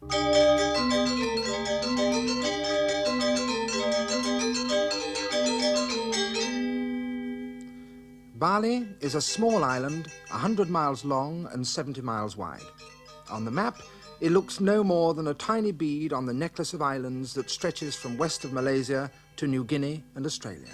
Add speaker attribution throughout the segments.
Speaker 1: Bali is a small island, 100 miles long and 70 miles wide. On the map, it looks no more than a tiny bead on the necklace of islands that stretches from west of Malaysia to New Guinea and Australia.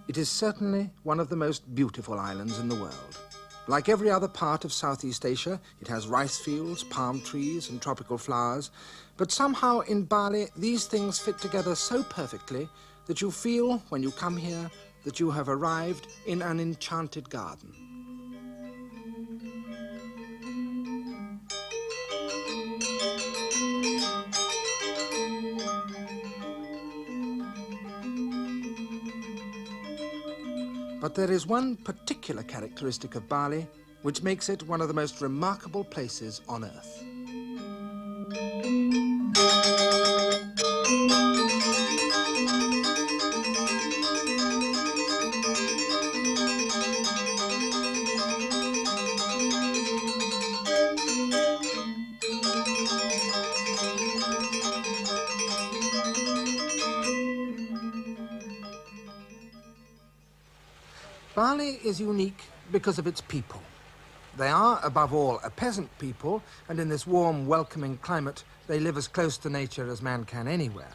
Speaker 1: It is certainly one of the most beautiful islands in the world. Like every other part of Southeast Asia, it has rice fields, palm trees and tropical flowers, but somehow in Bali these things fit together so perfectly that you feel, when you come here, that you have arrived in an enchanted garden. But there is one particular characteristic of Bali which makes it one of the most remarkable places on earth. Bali is unique because of its people. They are, above all, a peasant people, and in this warm, welcoming climate, they live as close to nature as man can anywhere.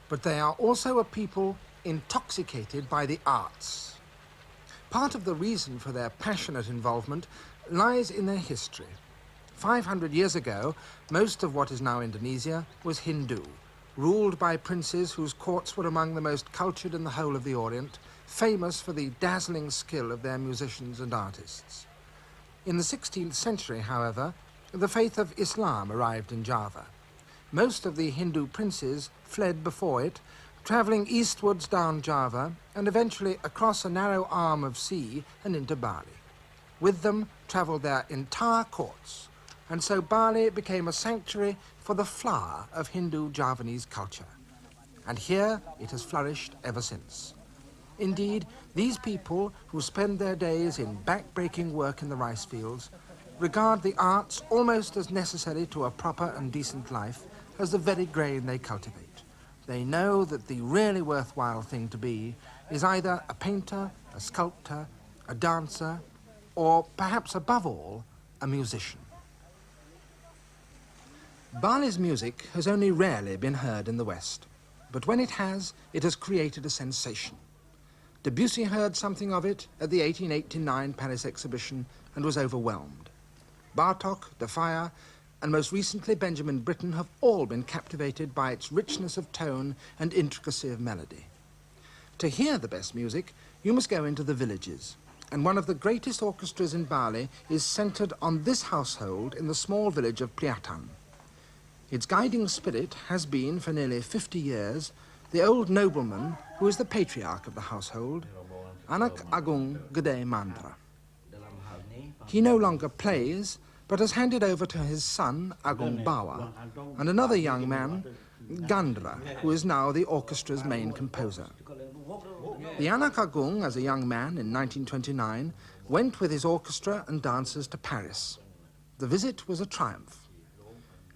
Speaker 1: But they are also a people intoxicated by the arts. Part of the reason for their passionate involvement lies in their history. 500 years ago, most of what is now Indonesia was Hindu, ruled by princes whose courts were among the most cultured in the whole of the Orient, famous for the dazzling skill of their musicians and artists. In the 16th century, however, the faith of Islam arrived in Java. Most of the Hindu princes fled before it, travelling eastwards down Java and eventually across a narrow arm of sea and into Bali. With them travelled their entire courts, and so Bali became a sanctuary for the flower of Hindu Javanese culture. And here it has flourished ever since. Indeed, these people who spend their days in back-breaking work in the rice fields regard the arts almost as necessary to a proper and decent life as the very grain they cultivate. They know that the really worthwhile thing to be is either a painter, a sculptor, a dancer, or perhaps above all, a musician. Bali's music has only rarely been heard in the West, but when it has created a sensation. Debussy heard something of it at the 1889 Paris exhibition and was overwhelmed. Bartók, de Falla, and most recently Benjamin Britten have all been captivated by its richness of tone and intricacy of melody. To hear the best music, you must go into the villages, and one of the greatest orchestras in Bali is centred on this household in the small village of Peliatan. Its guiding spirit has been, for nearly 50 years, the old nobleman who is the patriarch of the household, Anak Agung Gede Mandra. He no longer plays, but has handed over to his son, Agung Bawa, and another young man, Gandra, who is now the orchestra's main composer. The Anak Agung, as a young man in 1929, went with his orchestra and dancers to Paris. The visit was a triumph.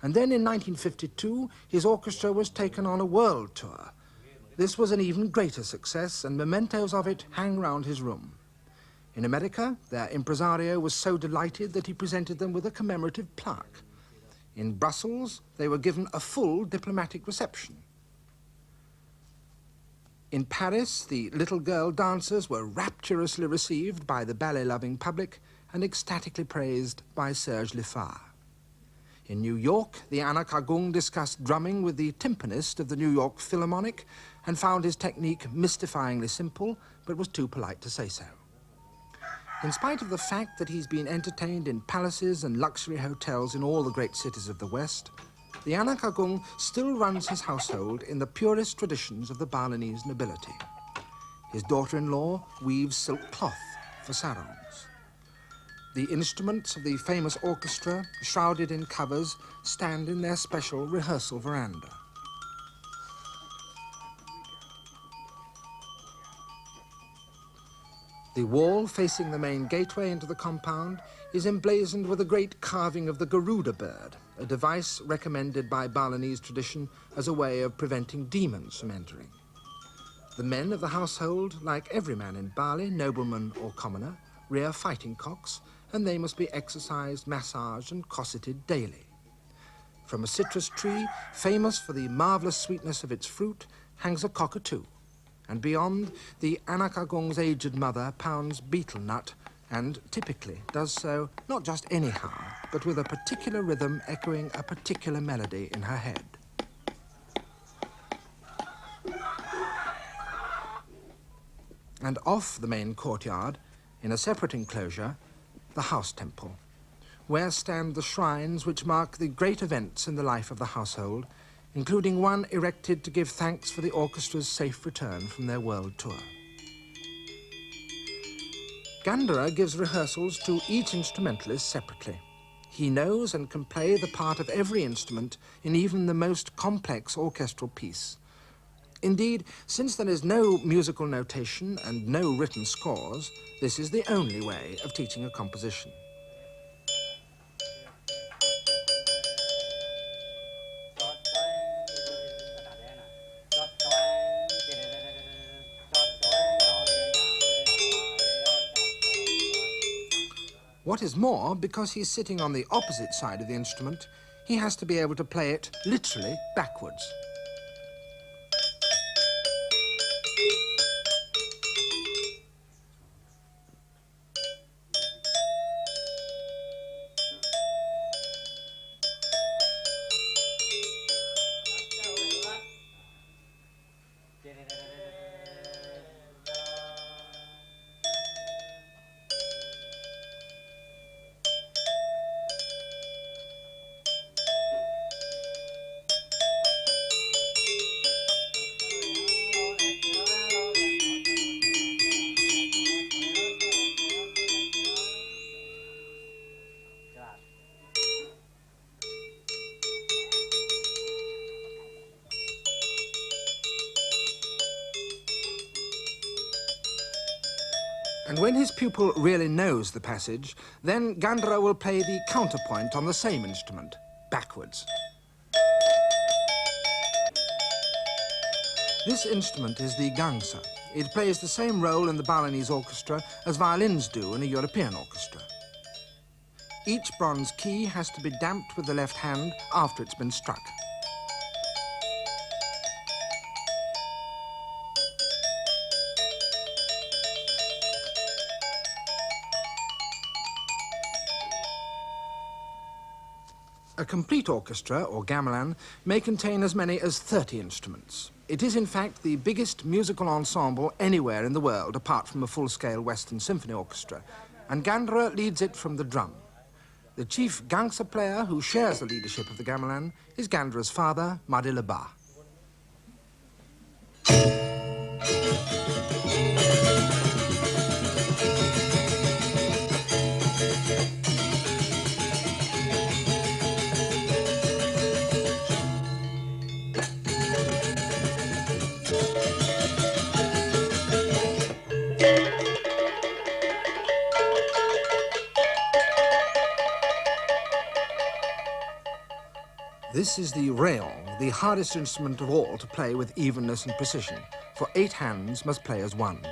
Speaker 1: And then in 1952, his orchestra was taken on a world tour. This was an even greater success, and mementos of it hang round his room. In America, their impresario was so delighted that he presented them with a commemorative plaque. In Brussels, they were given a full diplomatic reception. In Paris, the little girl dancers were rapturously received by the ballet-loving public and ecstatically praised by Serge Lefar. In New York, the Anak Agung discussed drumming with the timpanist of the New York Philharmonic and found his technique mystifyingly simple, but was too polite to say so. In spite of the fact that he's been entertained in palaces and luxury hotels in all the great cities of the West, the Anak Agung still runs his household in the purest traditions of the Balinese nobility. His daughter-in-law weaves silk cloth for sarongs. The instruments of the famous orchestra, shrouded in covers, stand in their special rehearsal veranda. The wall facing the main gateway into the compound is emblazoned with a great carving of the Garuda bird, a device recommended by Balinese tradition as a way of preventing demons from entering. The men of the household, like every man in Bali, nobleman or commoner, rear fighting cocks, and they must be exercised, massaged, and cosseted daily. From a citrus tree, famous for the marvelous sweetness of its fruit, hangs a cockatoo. And beyond, the anak agung's aged mother pounds betel nut, and typically does so not just anyhow, but with a particular rhythm echoing a particular melody in her head. And off the main courtyard, in a separate enclosure, the house temple, where stand the shrines which mark the great events in the life of the household, including one erected to give thanks for the orchestra's safe return from their world tour. Gandhara gives rehearsals to each instrumentalist separately. He knows and can play the part of every instrument in even the most complex orchestral piece. Indeed, since there is no musical notation and no written scores, this is the only way of teaching a composition. What is more, because he's sitting on the opposite side of the instrument, he has to be able to play it literally backwards. And when his pupil really knows the passage, then Gandhara will play the counterpoint on the same instrument, backwards. This instrument is the gangsa. It plays the same role in the Balinese orchestra as violins do in a European orchestra. Each bronze key has to be damped with the left hand after it's been struck. A complete orchestra, or gamelan, may contain as many as 30 instruments. It is, in fact, the biggest musical ensemble anywhere in the world, apart from a full-scale Western symphony orchestra, and Gandhara leads it from the drum. The chief gangsa player who shares the leadership of the gamelan is Gandhara's father, Madilaba. This is the rayong, the hardest instrument of all to play with evenness and precision, for 8 hands must play as one.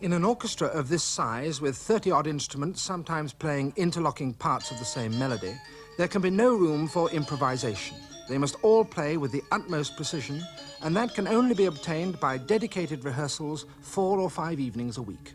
Speaker 1: In an orchestra of this size, with 30-odd instruments, sometimes playing interlocking parts of the same melody, There can be no room for improvisation. They must all play with the utmost precision, and that can only be obtained by dedicated rehearsals 4 or 5 evenings a week.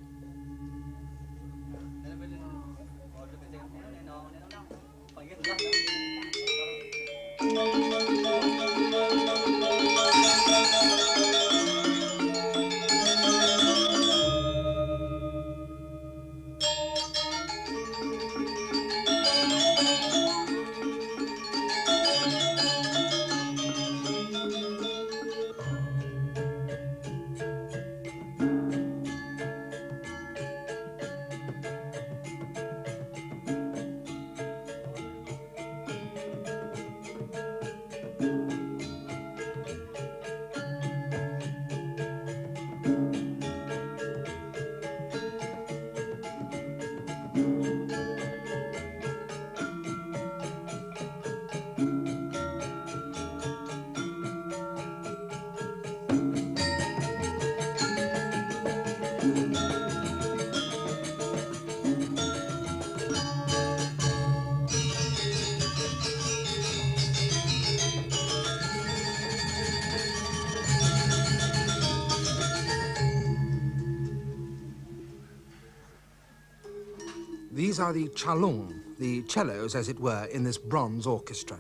Speaker 1: These are the chalons, the cellos, as it were, in this bronze orchestra.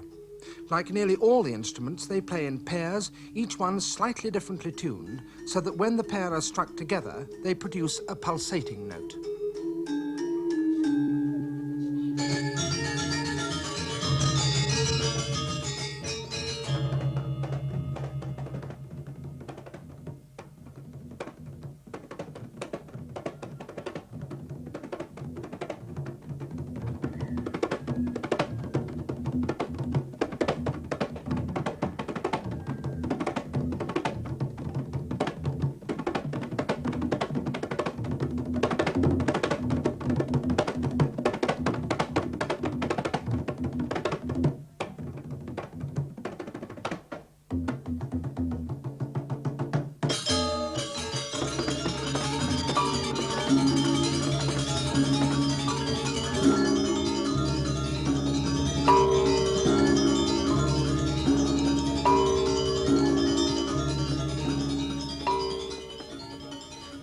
Speaker 1: Like nearly all the instruments, they play in pairs, each one slightly differently tuned, so that when the pair are struck together, they produce a pulsating note.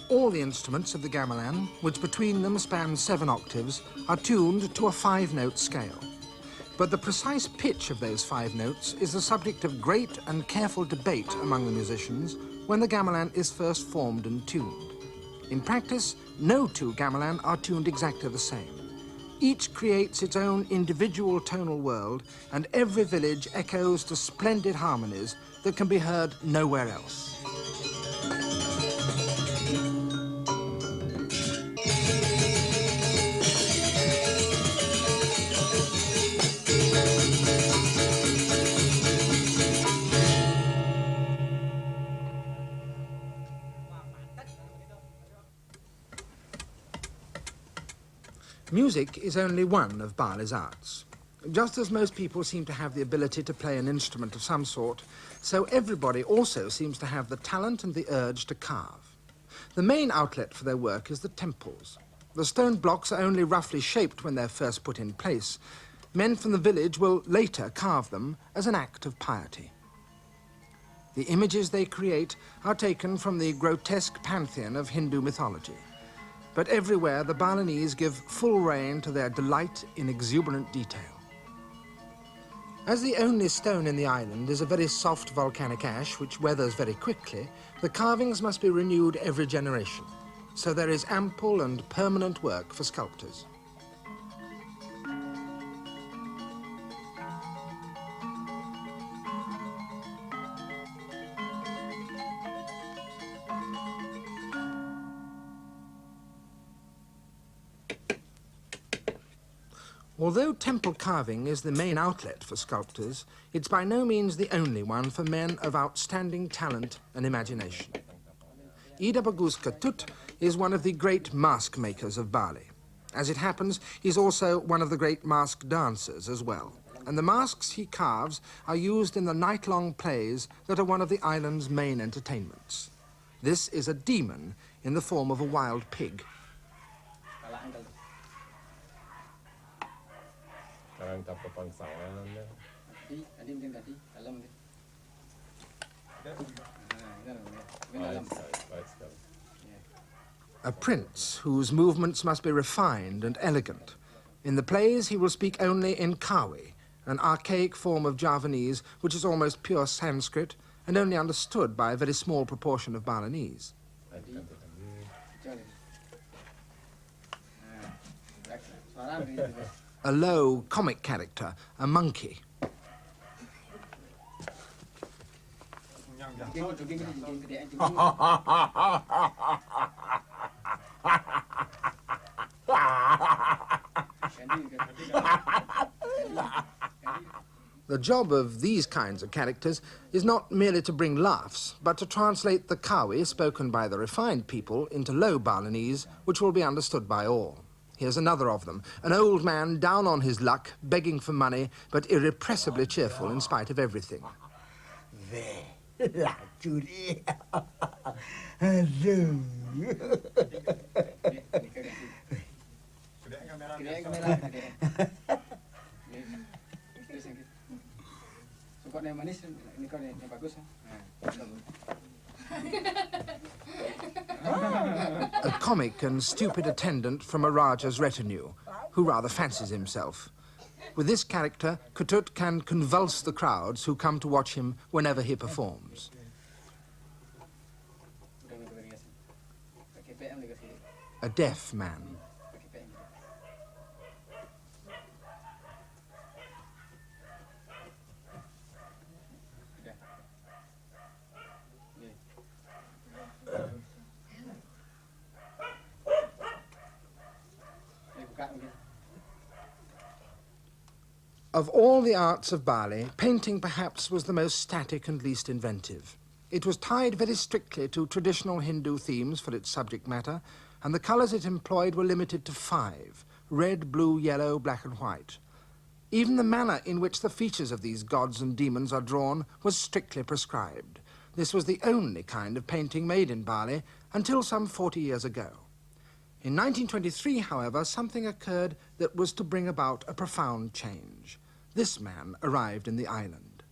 Speaker 1: All the instruments of the gamelan, which between them span 7 octaves, are tuned to a 5-note scale. But the precise pitch of those 5 notes is the subject of great and careful debate among the musicians when the gamelan is first formed and tuned. In practice, no 2 gamelan are tuned exactly the same. Each creates its own individual tonal world, and every village echoes to splendid harmonies that can be heard nowhere else. Music is only one of Bali's arts. Just as most people seem to have the ability to play an instrument of some sort, so everybody also seems to have the talent and the urge to carve. The main outlet for their work is the temples. The stone blocks are only roughly shaped when they're first put in place. Men from the village will later carve them as an act of piety. The images they create are taken from the grotesque pantheon of Hindu mythology. But everywhere, the Balinese give full rein to their delight in exuberant detail. As the only stone in the island is a very soft volcanic ash which weathers very quickly, the carvings must be renewed every generation. So there is ample and permanent work for sculptors. Although temple carving is the main outlet for sculptors, it's by no means the only one for men of outstanding talent and imagination. Ida Bagus Ketut is one of the great mask makers of Bali. As it happens, he's also one of the great mask dancers as well. And the masks he carves are used in the night-long plays that are one of the island's main entertainments. This is a demon in the form of a wild pig. A prince whose movements must be refined and elegant. In the plays, he will speak only in Kawi, an archaic form of Javanese which is almost pure Sanskrit and only understood by a very small proportion of Balinese. A low comic character, a monkey. The job of these kinds of characters is not merely to bring laughs, but to translate the Kawi spoken by the refined people into low Balinese, which will be understood by all. Here's another of them, an old man down on his luck, begging for money, but irrepressibly cheerful in spite of everything. A comic and stupid attendant from a Raja's retinue, who rather fancies himself. With this character, Ketut can convulse the crowds who come to watch him whenever he performs. A deaf man. Of all the arts of Bali, painting perhaps was the most static and least inventive. It was tied very strictly to traditional Hindu themes for its subject matter, and the colours it employed were limited to 5: red, blue, yellow, black and white. Even the manner in which the features of these gods and demons are drawn was strictly prescribed. This was the only kind of painting made in Bali until some 40 years ago. In 1923, however, something occurred that was to bring about a profound change. This man arrived in the island.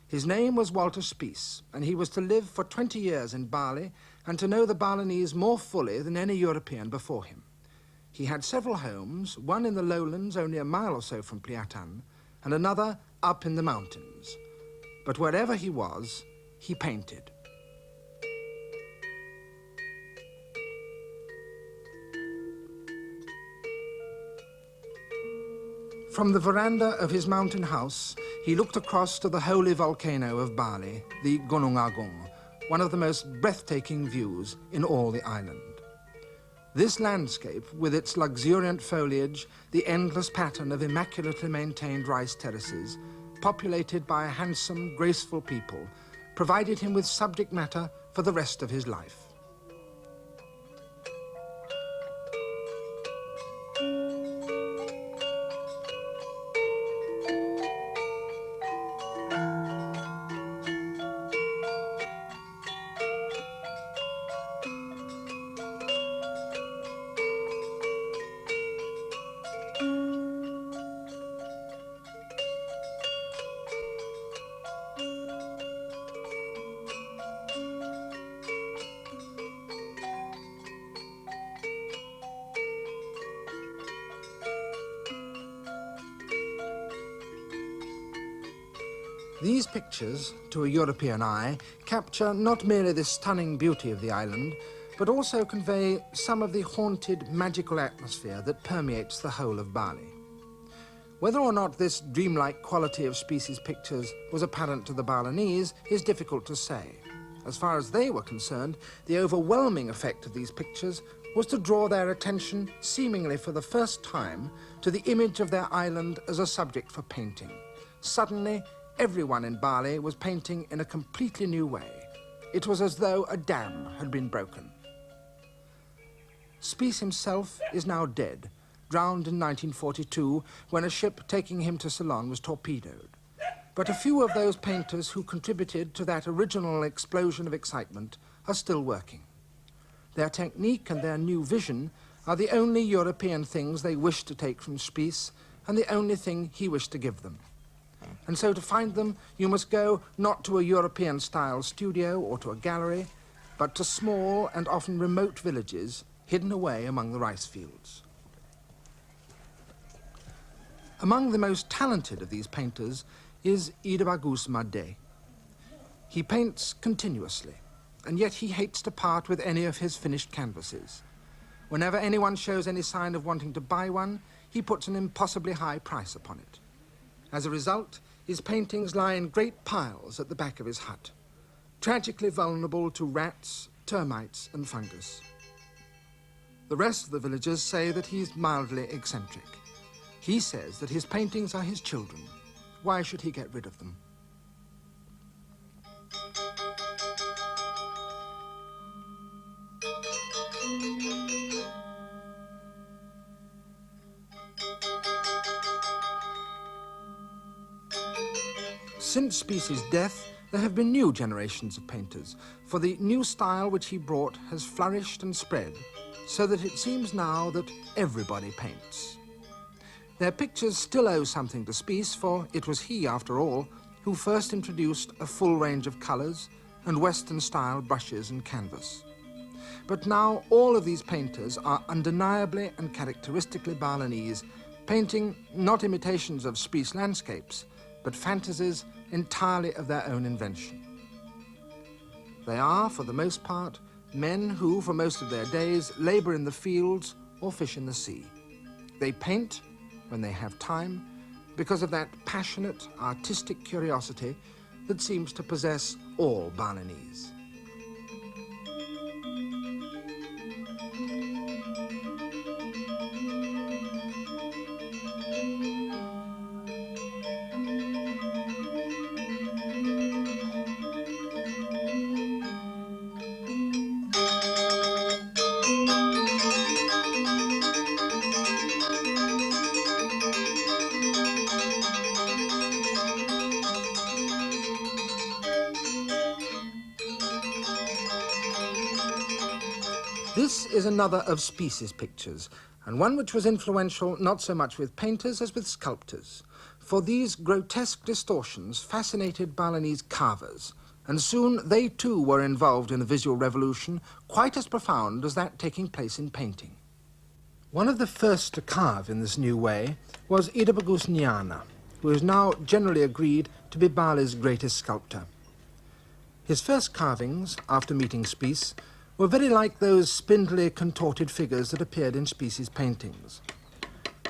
Speaker 1: His name was Walter Spies, and he was to live for 20 years in Bali and to know the Balinese more fully than any European before him. He had several homes, one in the lowlands only a mile or so from Peliatan, and another up in the mountains. But wherever he was, he painted. From the veranda of his mountain house, he looked across to the holy volcano of Bali, the Gunung Agung, one of the most breathtaking views in all the island. This landscape, with its luxuriant foliage, the endless pattern of immaculately maintained rice terraces, populated by a handsome, graceful people, provided him with subject matter for the rest of his life. These pictures, to a European eye, capture not merely the stunning beauty of the island, but also convey some of the haunted, magical atmosphere that permeates the whole of Bali. Whether or not this dreamlike quality of Spies' pictures was apparent to the Balinese is difficult to say. As far as they were concerned, the overwhelming effect of these pictures was to draw their attention, seemingly for the first time, to the image of their island as a subject for painting. Suddenly, everyone in Bali was painting in a completely new way. It was as though a dam had been broken. Spies himself is now dead, drowned in 1942 when a ship taking him to Ceylon was torpedoed. But a few of those painters who contributed to that original explosion of excitement are still working. Their technique and their new vision are the only European things they wish to take from Spies, and the only thing he wished to give them. And so to find them, you must go not to a European-style studio or to a gallery, but to small and often remote villages hidden away among the rice fields. Among the most talented of these painters is Midday. He paints continuously, and yet he hates to part with any of his finished canvases. Whenever anyone shows any sign of wanting to buy one, he puts an impossibly high price upon it. As a result, his paintings lie in great piles at the back of his hut, tragically vulnerable to rats, termites, and fungus. The rest of the villagers say that he's mildly eccentric. He says that his paintings are his children. Why should he get rid of them? Since Spies' death, there have been new generations of painters, for the new style which he brought has flourished and spread, so that it seems now that everybody paints. Their pictures still owe something to Spies, for it was he, after all, who first introduced a full range of colours and Western-style brushes and canvas. But now all of these painters are undeniably and characteristically Balinese, painting not imitations of Spies landscapes, but fantasies entirely of their own invention. They are, for the most part, men who, for most of their days, labour in the fields or fish in the sea. They paint when they have time, because of that passionate, artistic curiosity that seems to possess all Balinese. This is another of Spies' pictures, and one which was influential not so much with painters as with sculptors, for these grotesque distortions fascinated Balinese carvers, and soon they too were involved in a visual revolution quite as profound as that taking place in painting. One of the first to carve in this new way was Nyana, who is now generally agreed to be Bali's greatest sculptor. His first carvings, after meeting Spies, were very like those spindly, contorted figures that appeared in Spies' paintings.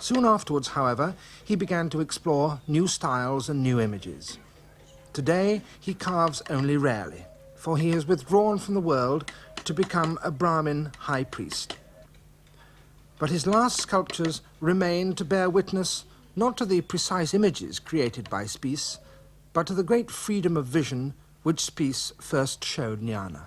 Speaker 1: Soon afterwards, however, he began to explore new styles and new images. Today, he carves only rarely, for he has withdrawn from the world to become a Brahmin high priest. But his last sculptures remain to bear witness not to the precise images created by Spies, but to the great freedom of vision which Spies first showed Nyana.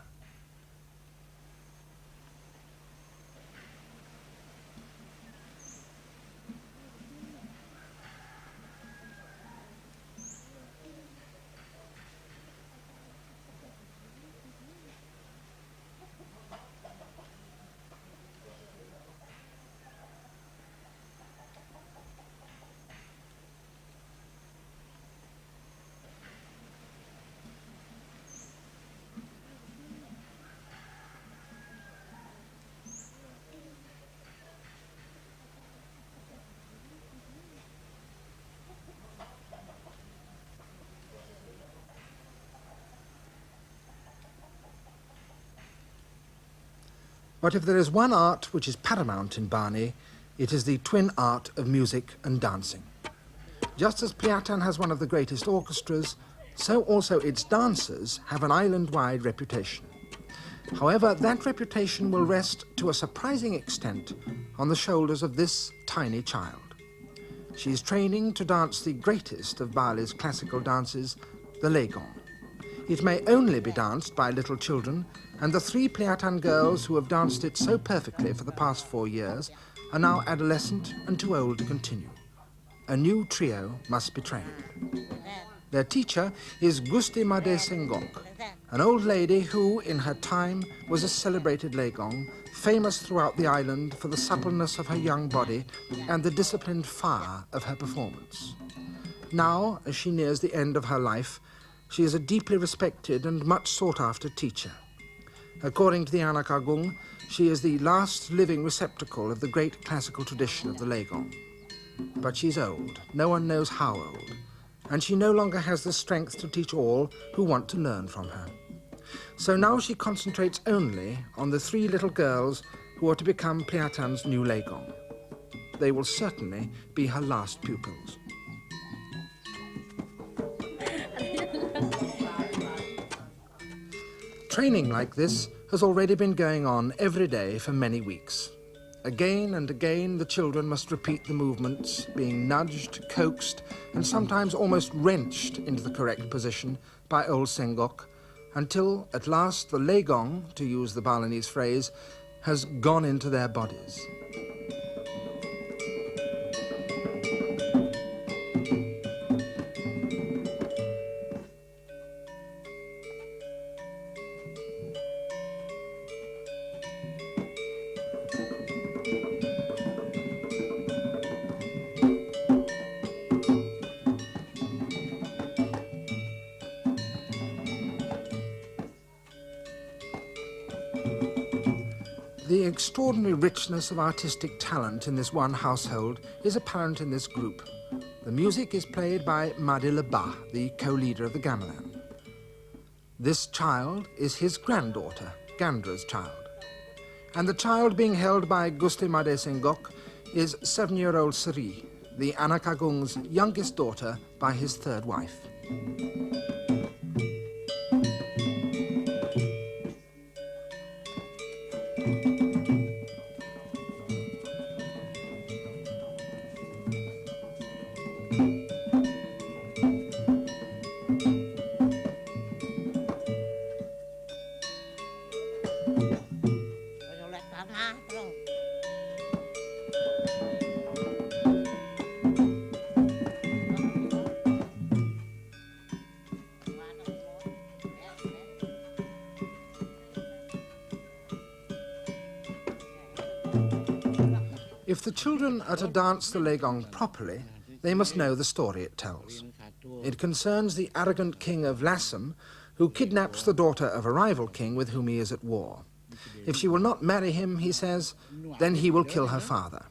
Speaker 1: But if there is one art which is paramount in Bali, it is the twin art of music and dancing. Just as Peliatan has one of the greatest orchestras, so also its dancers have an island-wide reputation. However, that reputation will rest to a surprising extent on the shoulders of this tiny child. She is training to dance the greatest of Bali's classical dances, the Legong. It may only be danced by little children, and the 3 Peliatan girls who have danced it so perfectly for the past 4 years are now adolescent and too old to continue. A new trio must be trained. Their teacher is Midday, an old lady who, in her time, was a celebrated Legong, famous throughout the island for the suppleness of her young body and the disciplined fire of her performance. Now, as she nears the end of her life, she is a deeply respected and much sought-after teacher. According to the Anak Agung, she is the last living receptacle of the great classical tradition of the Legong. But she's old, no one knows how old, and she no longer has the strength to teach all who want to learn from her. So now she concentrates only on the 3 little girls who are to become Peliatan's new Legong. They will certainly be her last pupils. Training like this has already been going on every day for many weeks. Again and again the children must repeat the movements, being nudged, coaxed, and sometimes almost wrenched into the correct position by old Sengok, until at last the Legong, to use the Balinese phrase, has gone into their bodies. The extraordinary richness of artistic talent in this one household is apparent in this group. The music is played by Madila Ba, the co-leader of the gamelan. This child is his granddaughter, Gandra's child. And the child being held by Gusti Made Sengok is 7-year-old Sri, the Anak Agung's youngest daughter by his 3rd wife. If the children are to dance the Legong properly, they must know the story it tells. It concerns the arrogant king of Lassam, who kidnaps the daughter of a rival king with whom he is at war. If she will not marry him, he says, then he will kill her father.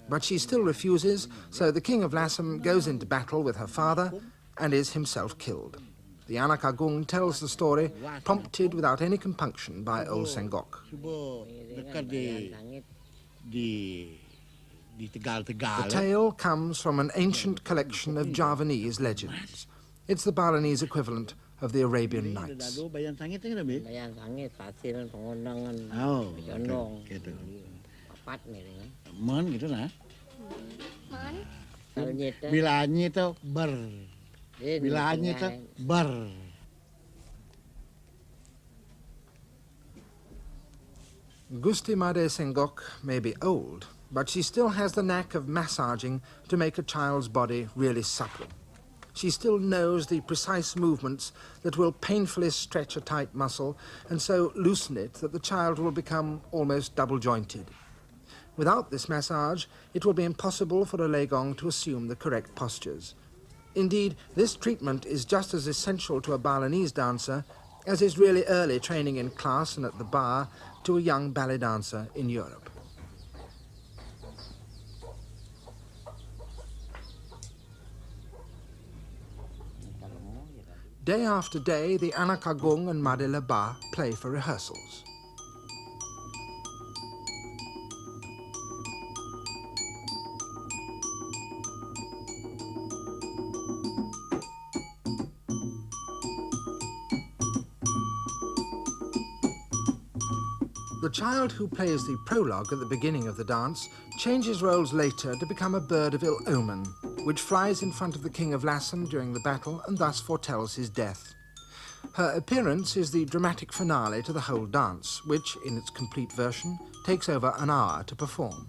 Speaker 1: But she still refuses, so the king of Lassam goes into battle with her father and is himself killed. The Anak Agung tells the story, prompted without any compunction by old Sengok. The tale comes from an ancient collection of Javanese legends. It's the Balinese equivalent of the Arabian Nights. Gusti Made Sengok may be old, but she still has the knack of massaging to make a child's body really supple. She still knows the precise movements that will painfully stretch a tight muscle and so loosen it that the child will become almost double-jointed. Without this massage, it will be impossible for a Legong to assume the correct postures. Indeed, this treatment is just as essential to a Balinese dancer as is really early training in class and at the bar to a young ballet dancer in Europe. Day after day, the Anak Agung and Madila Ba play for rehearsals. The child who plays the prologue at the beginning of the dance changes roles later to become a bird of ill omen, which flies in front of the king of Lassam during the battle and thus foretells his death. Her appearance is the dramatic finale to the whole dance, which, in its complete version, takes over an hour to perform.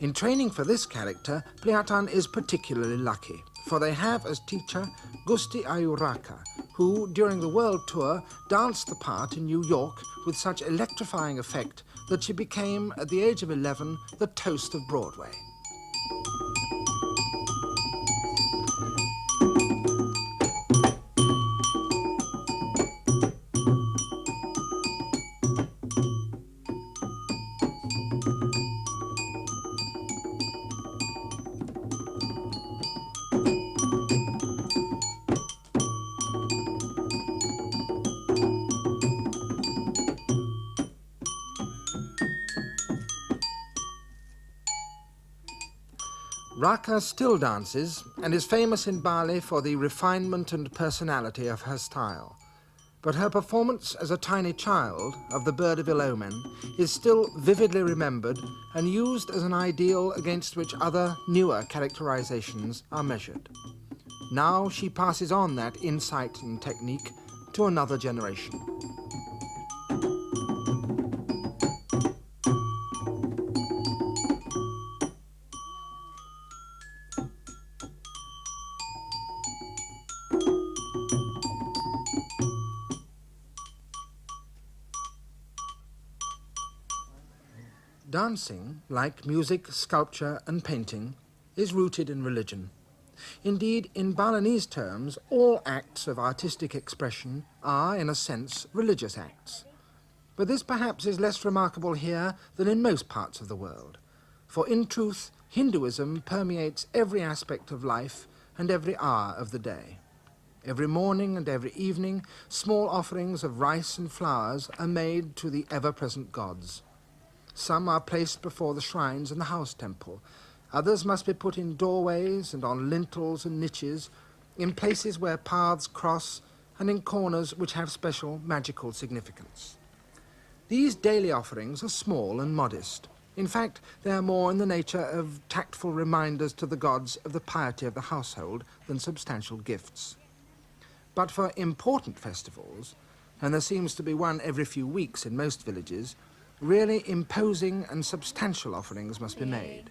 Speaker 1: In training for this character, Peliatan is particularly lucky, for they have as teacher Gusti Ayuraka, who, during the world tour, danced the part in New York with such electrifying effect that she became, at the age of 11, the toast of Broadway. Raka still dances and is famous in Bali for the refinement and personality of her style. But her performance as a tiny child of the Bird of Ill Omen is still vividly remembered and used as an ideal against which other, newer characterizations are measured. Now she passes on that insight and technique to another generation. Dancing, like music, sculpture and painting, is rooted in religion. Indeed, in Balinese terms, all acts of artistic expression are, in a sense, religious acts. But this perhaps is less remarkable here than in most parts of the world. For in truth, Hinduism permeates every aspect of life and every hour of the day. Every morning and every evening, small offerings of rice and flowers are made to the ever-present gods. Some are placed before the shrines in the house temple. Others must be put in doorways and on lintels and niches, in places where paths cross, and in corners which have special magical significance. These daily offerings are small and modest. In fact, they are more in the nature of tactful reminders to the gods of the piety of the household than substantial gifts. But for important festivals, and there seems to be one every few weeks in most villages, really imposing and substantial offerings must be made.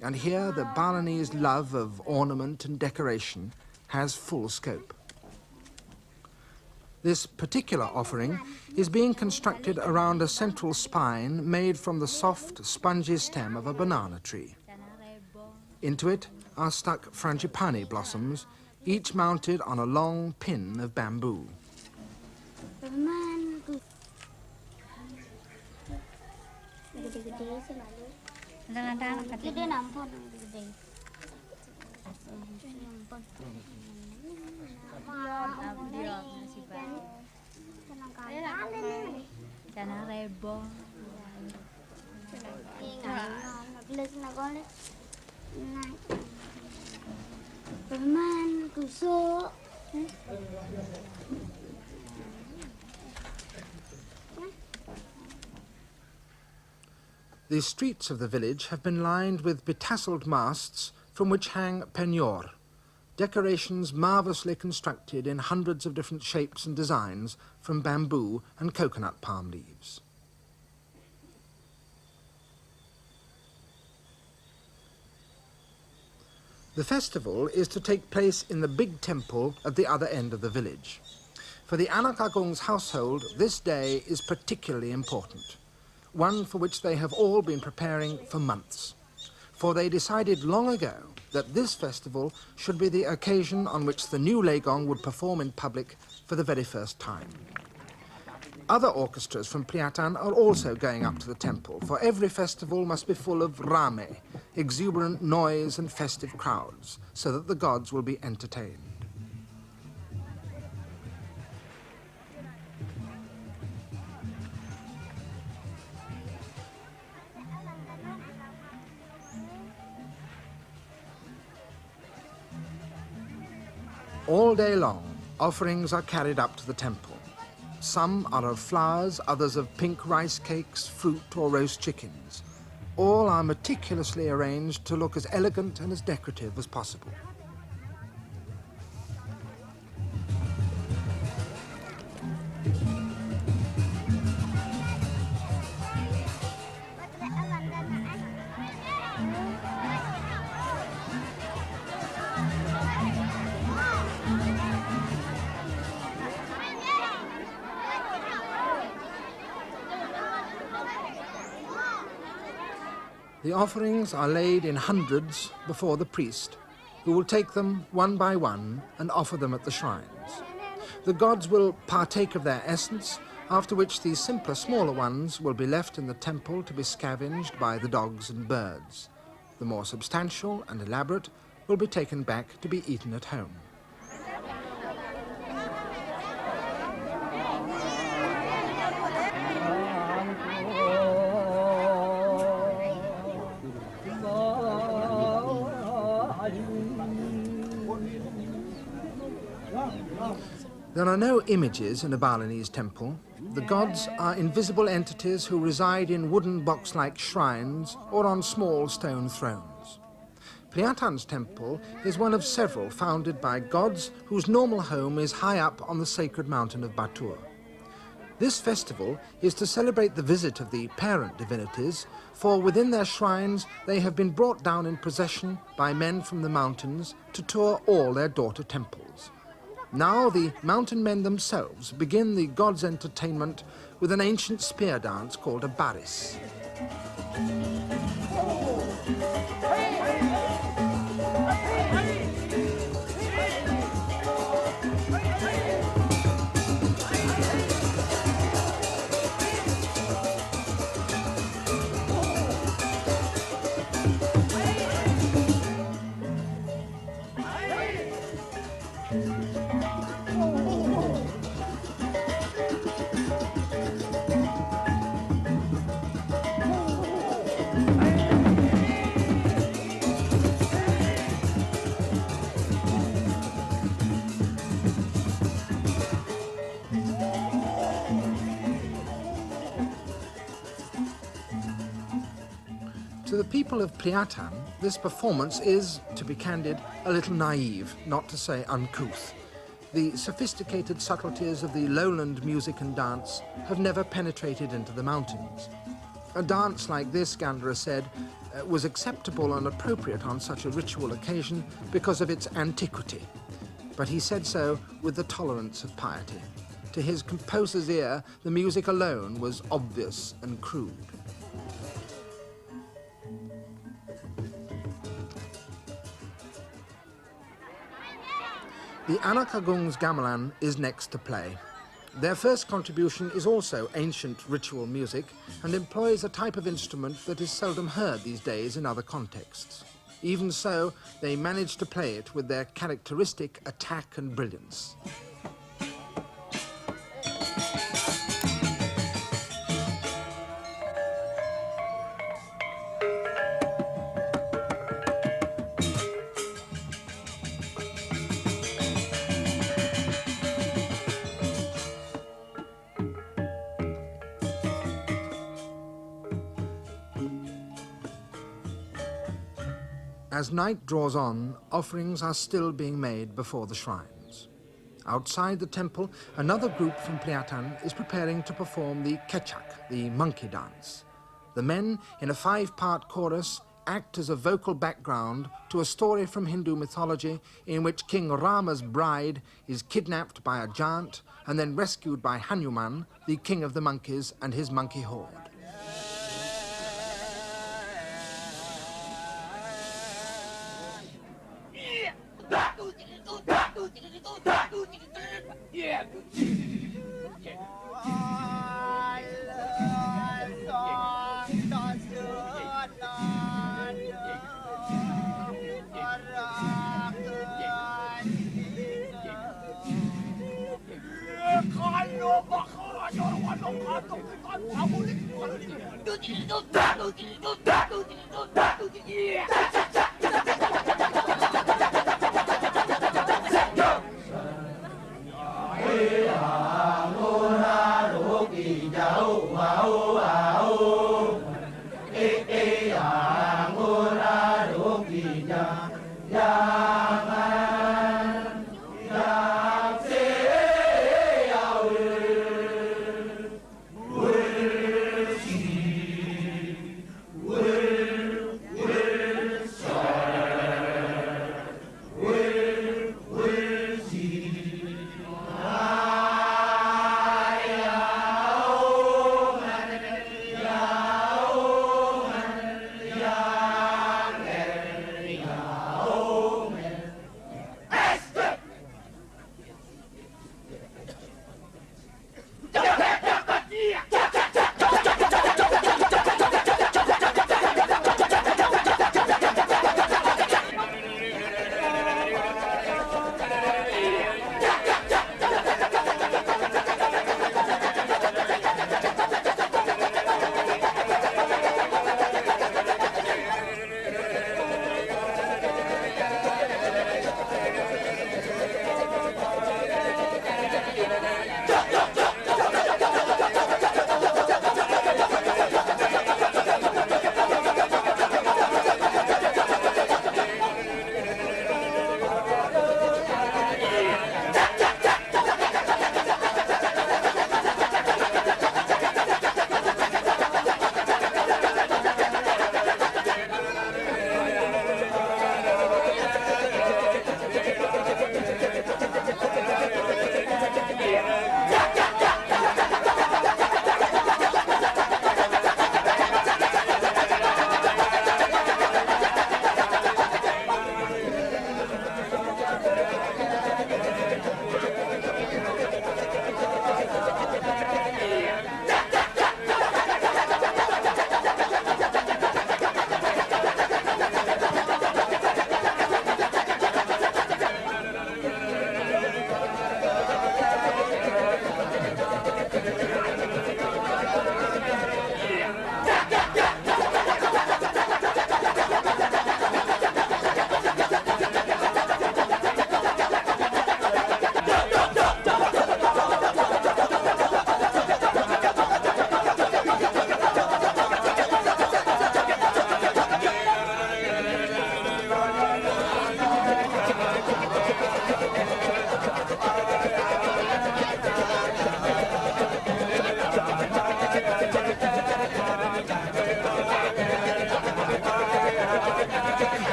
Speaker 1: And here the Balinese love of ornament and decoration has full scope. This particular offering is being constructed around a central spine made from the soft, spongy stem of a banana tree. Into it are stuck frangipani blossoms, each mounted on a long pin of bamboo. The streets of the village have been lined with betasseled masts from which hang penyor, decorations marvellously constructed in hundreds of different shapes and designs from bamboo and coconut palm leaves. The festival is to take place in the big temple at the other end of the village. For the anak agung's household, this day is particularly important, one for which they have all been preparing for months. For they decided long ago that this festival should be the occasion on which the new Legong would perform in public for the very first time. Other orchestras from Peliatan are also going up to the temple, for every festival must be full of rame, exuberant noise and festive crowds, so that the gods will be entertained. All day long, offerings are carried up to the temple. Some are of flowers, others of pink rice cakes, fruit or roast chickens. All are meticulously arranged to look as elegant and as decorative as possible. The offerings are laid in hundreds before the priest, who will take them one by one and offer them at the shrines. The gods will partake of their essence, after which the simpler, smaller ones will be left in the temple to be scavenged by the dogs and birds. The more substantial and elaborate will be taken back to be eaten at home. There are no images in a Balinese temple. The gods are invisible entities who reside in wooden box-like shrines or on small stone thrones. Peliatan's temple is one of several founded by gods whose normal home is high up on the sacred mountain of Batur. This festival is to celebrate the visit of the parent divinities, for within their shrines they have been brought down in procession by men from the mountains to tour all their daughter temples. Now the mountain men themselves begin the gods' entertainment with an ancient spear dance called a baris. To the people of Peliatan, this performance is, to be candid, a little naive, not to say uncouth. The sophisticated subtleties of the lowland music and dance have never penetrated into the mountains. A dance like this, Gandara said, was acceptable and appropriate on such a ritual occasion because of its antiquity. But he said so with the tolerance of piety. To his composer's ear, the music alone was obvious and crude. The anak agung's gamelan is next to play. Their first contribution is also ancient ritual music and employs a type of instrument that is seldom heard these days in other contexts. Even so, they manage to play it with their characteristic attack and brilliance. As night draws on, offerings are still being made before the shrines. Outside the temple, another group from Peliatan is preparing to perform the kechak, the monkey dance. The men, in a 5-part chorus, act as a vocal background to a story from Hindu mythology in which King Rama's bride is kidnapped by a giant and then rescued by Hanuman, the king of the monkeys, and his monkey horde.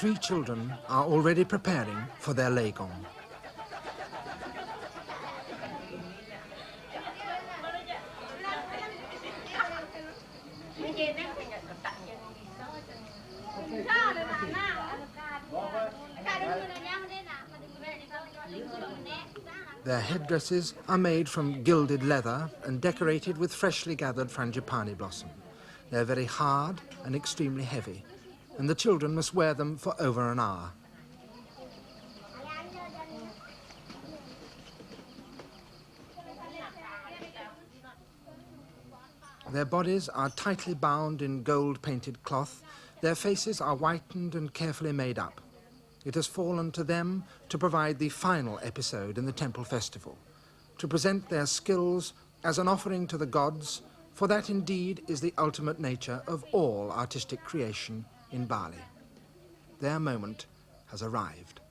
Speaker 1: 3 children are already preparing for their Legong. Their headdresses are made from gilded leather and decorated with freshly gathered frangipani blossom. They're very hard and extremely heavy, and the children must wear them for over an hour. Their bodies are tightly bound in gold-painted cloth. Their faces are whitened and carefully made up. It has fallen to them to provide the final episode in the temple festival, to present their skills as an offering to the gods, for that indeed is the ultimate nature of all artistic creation in Bali. Their moment has arrived.